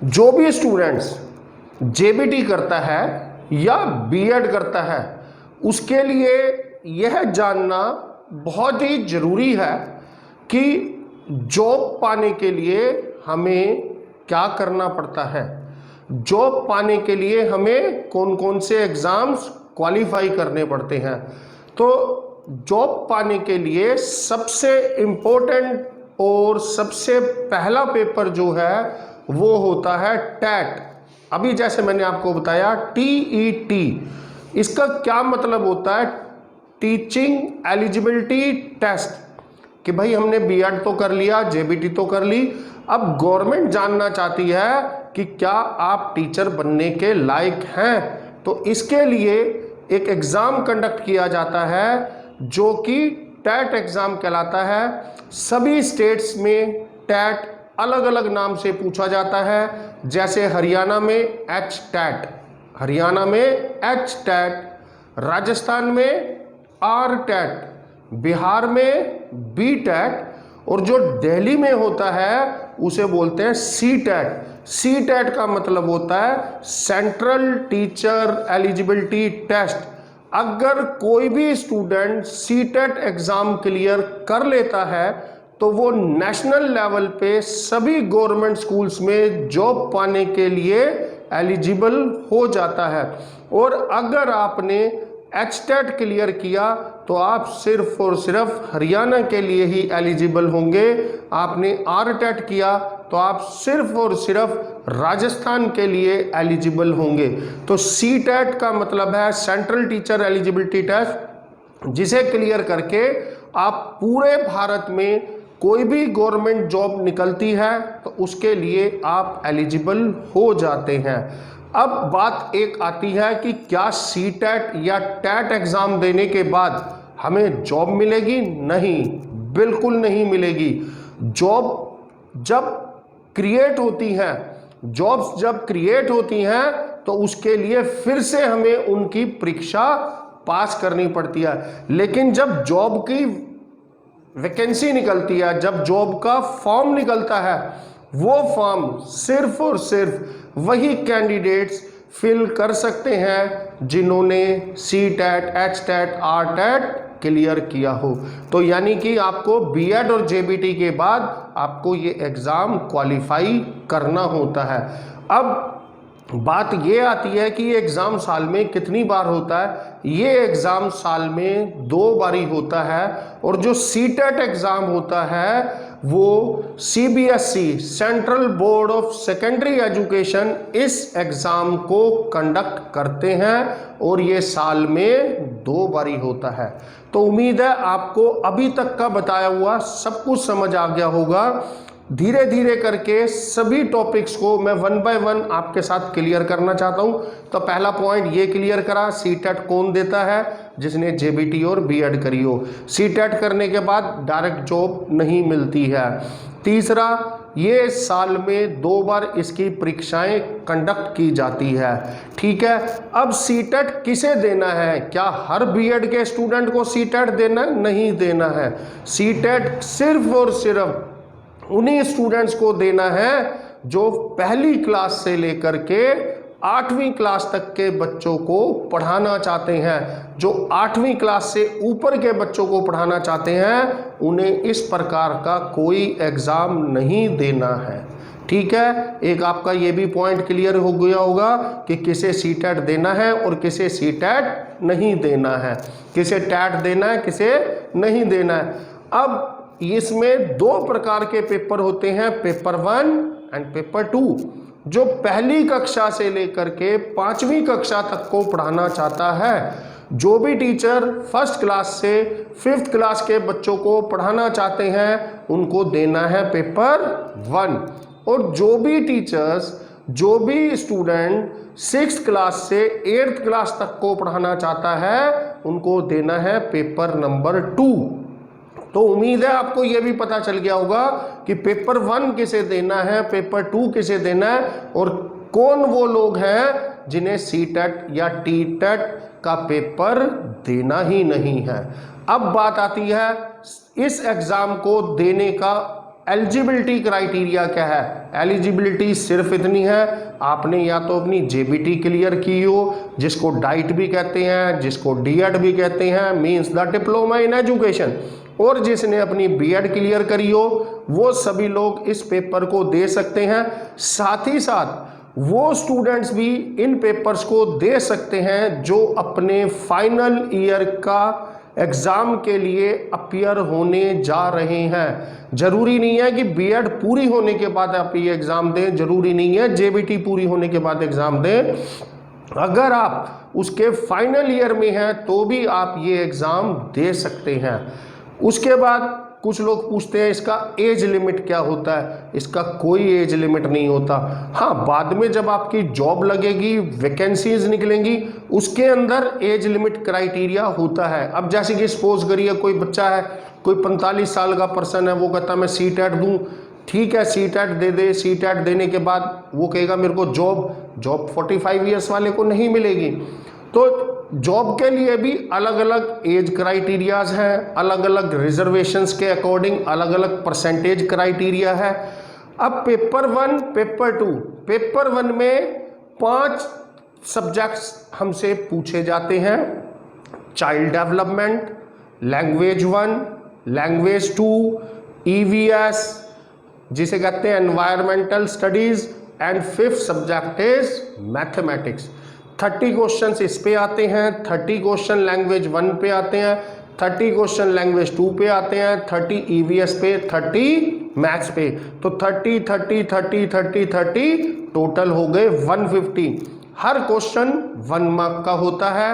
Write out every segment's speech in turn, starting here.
जो भी students JBT करता है या बीएड करता है उसके लिए यह जानना बहुत ही ज़रूरी है कि जॉब पाने के लिए हमें क्या करना पड़ता है, जॉब पाने के लिए हमें कौन कौन से एग्ज़ाम्स क्वालिफाई करने पड़ते हैं। तो जॉब पाने के लिए सबसे इम्पोर्टेंट और सबसे पहला पेपर जो है वो होता है टैट। अभी जैसे मैंने आपको बताया टीईटी, इसका क्या मतलब होता है, टीचिंग एलिजिबिलिटी टेस्ट, कि भाई हमने बीएड तो कर लिया, जेबीटी तो कर ली, अब गवर्नमेंट जानना चाहती है कि क्या आप टीचर बनने के लायक हैं। तो इसके लिए एक एग्ज़ाम कंडक्ट किया जाता है जो कि टैट एग्ज़ाम कहलाता है। सभी स्टेट्स में टैट अलग अलग नाम से पूछा जाता है, जैसे हरियाणा में एच टैट, राजस्थान में आर टैट, बिहार में बी टैट, और जो दिल्ली में होता है उसे बोलते हैं सी टैट। सी टैट का मतलब होता है सेंट्रल टीचर एलिजिबिलिटी टेस्ट। अगर कोई भी student C TET exam clear कर लेता है तो वो नेशनल लेवल पे सभी गवर्नमेंट स्कूल्स में जॉब पाने के लिए एलिजिबल हो जाता है। और अगर आपने एच टैट क्लियर किया तो आप सिर्फ और सिर्फ हरियाणा के लिए ही एलिजिबल होंगे, आपने आर टैट किया तो आप सिर्फ और सिर्फ राजस्थान के लिए एलिजिबल होंगे। तो सी टैट का मतलब है सेंट्रल टीचर एलिजिबिलिटी टेस्ट, जिसे क्लियर करके आप पूरे भारत में कोई भी गवर्नमेंट जॉब निकलती है तो उसके लिए आप एलिजिबल हो जाते हैं। अब बात एक आती है कि क्या सी टैट या टैट एग्ज़ाम देने के बाद हमें जॉब मिलेगी? नहीं, बिल्कुल नहीं मिलेगी। जॉब जब क्रिएट होती हैं, जॉब्स जब क्रिएट होती हैं तो उसके लिए फिर से हमें उनकी परीक्षा पास करनी पड़ती है। लेकिन जब जॉब की वैकेंसी निकलती है, जब जॉब का फॉर्म निकलता है, वो फॉर्म सिर्फ और सिर्फ वही कैंडिडेट्स फिल कर सकते हैं जिन्होंने CTET, HTET, RTET क्लियर किया हो। तो यानी कि आपको बीएड और जेबीटी के बाद आपको ये एग्ज़ाम क्वालिफाई करना होता है। अब बात ये आती है कि ये एग्ज़ाम साल में कितनी बार होता है। ये एग्ज़ाम साल में 2 बारी होता है, और जो सीटेट एग्ज़ाम होता है वो CBSE, central board of secondary education, इस एग्ज़ाम को कंडक्ट करते हैं और ये साल में 2 बारी होता है। तो उम्मीद है आपको अभी तक का बताया हुआ सब कुछ समझ आ गया होगा। धीरे धीरे करके सभी टॉपिक्स को मैं 1 बाय 1 आपके साथ क्लियर करना चाहता हूं। तो पहला पॉइंट ये क्लियर करा, सीटेट कौन देता है? जिसने जेबीटी और बीएड करी हो। सीटेट करने के बाद डायरेक्ट जॉब नहीं मिलती है। तीसरा, ये साल में 2 बार इसकी परीक्षाएं कंडक्ट की जाती है। ठीक है, अब सीटेट किसे देना है? क्या हर बीएड के स्टूडेंट को सीटेट देना है? नहीं देना है। सीटेट सिर्फ और सिर्फ उन्हीं स्टूडेंट्स को देना है जो पहली क्लास से लेकर के 8वीं क्लास तक के बच्चों को पढ़ाना चाहते हैं। जो 8वीं क्लास से ऊपर के बच्चों को पढ़ाना चाहते हैं उन्हें इस प्रकार का कोई एग्ज़ाम नहीं देना है। ठीक है, एक आपका ये भी पॉइंट क्लियर हो गया होगा कि किसे सीटेट देना है और किसे सीटेट नहीं देना है, किसे टैट देना है, किसे नहीं देना है। अब इसमें 2 प्रकार के पेपर होते हैं, पेपर 1 एंड पेपर 2। जो पहली कक्षा से लेकर के 5वीं कक्षा तक को पढ़ाना चाहता है, जो भी टीचर 1st क्लास से 5th क्लास के बच्चों को पढ़ाना चाहते हैं उनको देना है पेपर 1। और जो भी टीचर्स, जो भी स्टूडेंट 6th क्लास से 8th क्लास तक को पढ़ाना चाहता है उनको देना है पेपर नंबर 2। तो उम्मीद है आपको यह भी पता चल गया होगा कि पेपर 1 किसे देना है, पेपर 2 किसे देना है, और कौन वो लोग हैं जिन्हें सीटेट या टीटेट का पेपर देना ही नहीं है। अब बात आती है इस एग्ज़ाम को देने का एलिजिबिलिटी क्राइटेरिया क्या है? एलिजिबिलिटी सिर्फ इतनी है, आपने या तो अपनी जेबीटी क्लियर की हो, जिसको डाइट भी कहते हैं, जिसको डीएड भी कहते हैं, means the diploma in education, और जिसने अपनी बीएड क्लियर करी हो, वो सभी लोग इस पेपर को दे सकते हैं। साथ ही साथ वो स्टूडेंट्स भी इन पेपर्स को दे सकते हैं जो अपने फाइनल ईयर का एग्जाम के लिए अपीयर होने जा रहे हैं। जरूरी नहीं है कि बीएड पूरी होने के बाद आप ये एग्जाम दें, जरूरी नहीं है जेबीटी पूरी होने के बाद एग्जाम दें। अगर आप उसके फाइनल ईयर में हैं तो भी आप ये एग्जाम दे सकते हैं। उसके बाद कुछ लोग पूछते हैं इसका एज लिमिट क्या होता है? इसका कोई एज लिमिट नहीं होता। हाँ, बाद में जब आपकी जॉब लगेगी, वैकेंसीज निकलेंगी, उसके अंदर एज लिमिट क्राइटेरिया होता है। अब जैसे कि सपोज करिए कोई बच्चा है, कोई 45 साल का पर्सन है, वो कहता मैं सीटेट दूं, ठीक है सीटेट दे दे। सीटेट देने के बाद वो कहेगा मेरे को जॉब 45 ईयर्स वाले को नहीं मिलेगी। तो जॉब के लिए भी अलग अलग एज क्राइटेरियाज हैं, अलग अलग रिजर्वेशंस के अकॉर्डिंग अलग अलग परसेंटेज क्राइटेरिया है। अब पेपर 1, पेपर 2, पेपर 1 में 5 सब्जेक्ट्स हमसे पूछे जाते हैं। Child development, language 1, language 2, EVS जिसे कहते हैं environmental studies, and 5th subject is mathematics. 30 question इस पे आते हैं, 30 क्वेश्चन लैंग्वेज 1 पे आते हैं, 30 क्वेश्चन लैंग्वेज 2 पे आते हैं, 30 ईवीएस पे, 30 मैथ्स पे। तो 30 30 30 30 30 टोटल हो गए 150। हर क्वेश्चन 1 मार्क का होता है।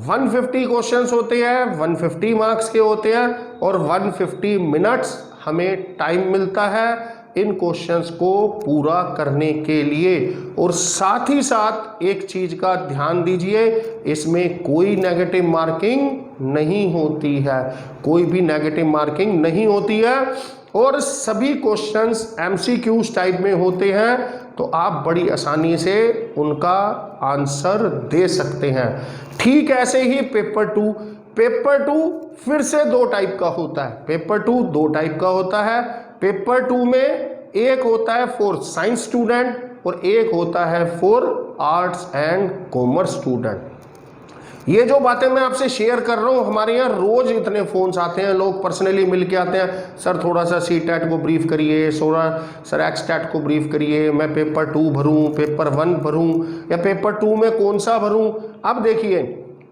150 क्वेश्चंस होते हैं, 150 मार्क्स के होते हैं, और 150 मिनट्स हमें टाइम मिलता है इन क्वेश्चंस को पूरा करने के लिए। और साथ ही साथ एक चीज का ध्यान दीजिए, इसमें कोई नेगेटिव मार्किंग नहीं होती है, कोई भी नेगेटिव मार्किंग नहीं होती है, और सभी क्वेश्चंस एमसीक्यूज टाइप में होते हैं, तो आप बड़ी आसानी से उनका आंसर दे सकते हैं। ठीक ऐसे ही पेपर 2, पेपर 2 फिर से 2 टाइप का होता है। पेपर 2 2 टाइप का होता है। पेपर 2 में एक होता है फॉर साइंस स्टूडेंट और एक होता है for arts and commerce student. ये जो बातें मैं आपसे शेयर कर रहा हूं, हमारे यहाँ रोज इतने फोन्स आते हैं, लोग पर्सनली मिल के आते हैं, सर थोड़ा सा सीटेट को ब्रीफ करिए, सर एक्सटेट को ब्रीफ करिए, मैं पेपर 2 भरूं, पेपर 1 भरूं, या पेपर 2 में कौन सा भरूं। अब देखिए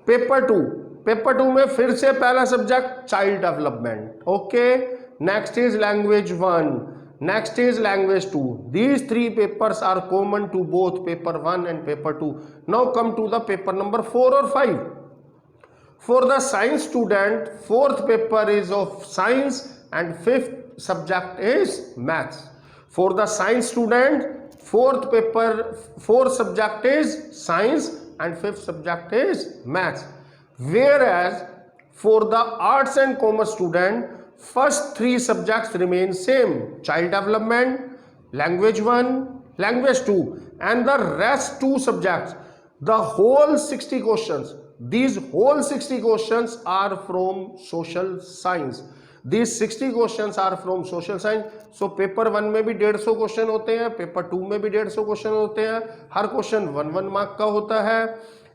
पेपर 2 में फिर से पहला subject child development, okay, next is language 1, next is language 2. These 3 papers are common to both paper 1 and paper 2. Now come to the paper number 4 or 5. For the science student, 4th paper is of science and 5th subject is maths. For the science student, 4th subject is science and 5th subject is maths. Whereas for the arts and commerce student, first 3 subjects remain same: child development, language 1, language 2, and the rest 2 subjects, the whole 60 questions, these whole 60 questions are from social science. These 60 questions are from social science. So paper 1 में भी 150 question होते हैं, paper 2 में भी 150 question होते हैं, हर question 1 mark का होता है,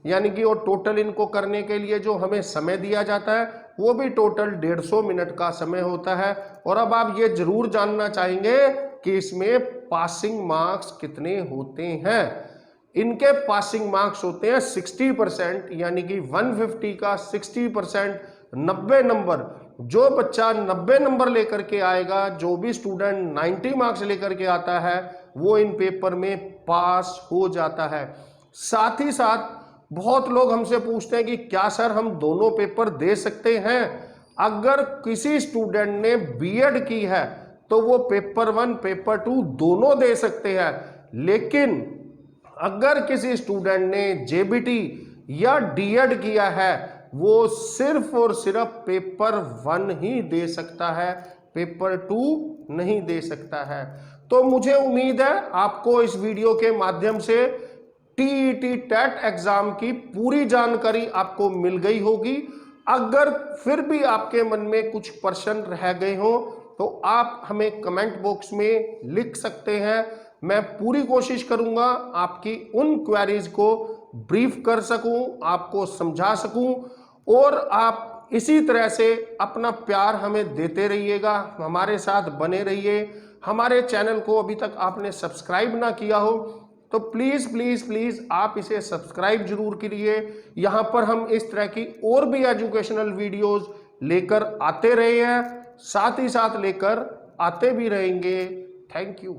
यानी कि और टोटल इनको करने के लिए जो हमें समय दिया जाता है वो भी टोटल 150 मिनट का समय होता है। और अब आप ये जरूर जानना चाहेंगे कि इसमें पासिंग मार्क्स कितने होते हैं। इनके पासिंग मार्क्स होते हैं 60%, यानी कि 150 का 60%, 90 नंबर। जो बच्चा 90 नंबर लेकर के आएगा, जो भी स्टूडेंट 90 मार्क्स लेकर के आता है, वो इन पेपर में पास हो जाता है। साथ ही साथ बहुत लोग हमसे पूछते हैं कि क्या सर हम दोनों पेपर दे सकते हैं? अगर किसी स्टूडेंट ने बीएड की है तो वो पेपर 1 पेपर 2 दोनों दे सकते हैं, लेकिन अगर किसी स्टूडेंट ने जेबीटी या डीएड किया है वो सिर्फ और सिर्फ पेपर 1 ही दे सकता है, पेपर 2 नहीं दे सकता है। तो मुझे उम्मीद है आपको इस वीडियो के माध्यम से टीईटी टेट एग्जाम की पूरी जानकारी आपको मिल गई होगी। अगर फिर भी आपके मन में कुछ प्रश्न रह गए हो तो आप हमें कमेंट बॉक्स में लिख सकते हैं। मैं पूरी कोशिश करूंगा आपकी उन क्वेरीज को ब्रीफ कर सकूं, आपको समझा सकूं, और आप इसी तरह से अपना प्यार हमें देते रहिएगा, हमारे साथ बने रहिए। हमारे चैनल को अभी तक आपने सब्सक्राइब ना किया हो तो प्लीज़ प्लीज़ प्लीज़ आप इसे सब्सक्राइब जरूर करिए। यहाँ पर हम इस तरह की और भी एजुकेशनल वीडियोस लेकर आते रहे हैं, साथ ही साथ लेकर आते भी रहेंगे। Thank you.